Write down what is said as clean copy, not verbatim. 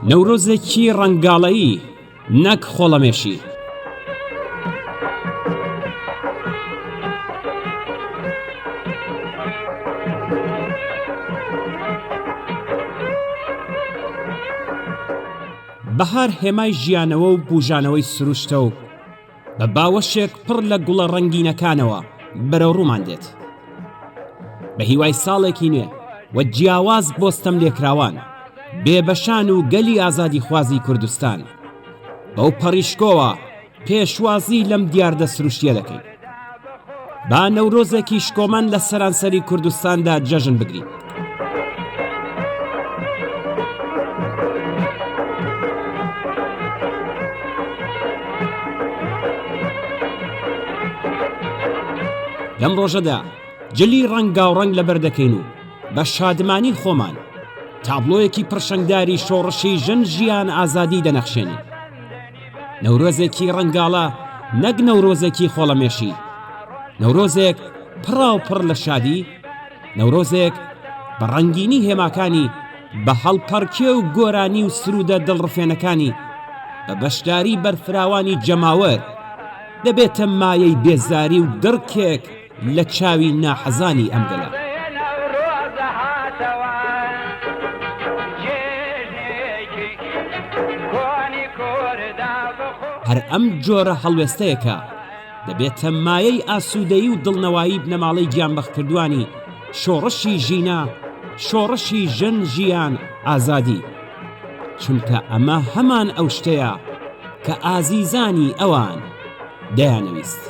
نەورۆزێکی ڕەنگاڵەیی نەک خۆڵەمێشی. بەهار هێمای ژیانەوە و بوژانەوەی سروشتە و بە باوەشێک پڕ لە گوڵە ڕەنگینەکانەوە بەرەو ڕوومان دێت. بە هیوای ساڵێکی نوێ و جیاواز بۆستەم لێکراوان بێبەشان و گەلی ئازادی خوازی کوردستان بەو پەڕیشکۆوە پێشوازی لەم دیاردە سروشتیە دەکەین. با نەورۆزێکی شکۆمەند لە سەرانسەری کوردستاندا جەژن بگرین. لەم ڕۆژەدا جلی ڕەنگاوڕەنگ لەبەر دەکەین و بە شادمانی خۆمان تابلۆیەکی پڕشەنگداری شۆڕشی ژن ژیان ئازادی دەنەخشێنین. نەورۆزێکی ڕەنگاڵە نەک نەورۆزێکی خۆڵەمێشی، نەورۆزێک پڕاوپڕ لە شادی، نەورۆزێک بە ڕەنگینی هێماکانی بە هەڵپەڕکێ و گۆرانی و سرودە دڵڕفێنەکانی بە بەشداری بەرفراوانی جەماوەر دەبێتە مایەی بێزاری و دڕکێک لە چاوی ناحەزانی ئەم گەلە. هەر ئەم جۆرە هەڵوێستەیەکە دەبێتە مایەی ئاسوودەیی و دڵنەوایی بنەماڵەی گیانبەختکردوانی شۆڕشی ژینا، شۆڕشی ژن ژیان ئازادی، چونکە ئەمە هەمان ئەو شتەیە کە ئازیزانی ئەوان دەیانەویست.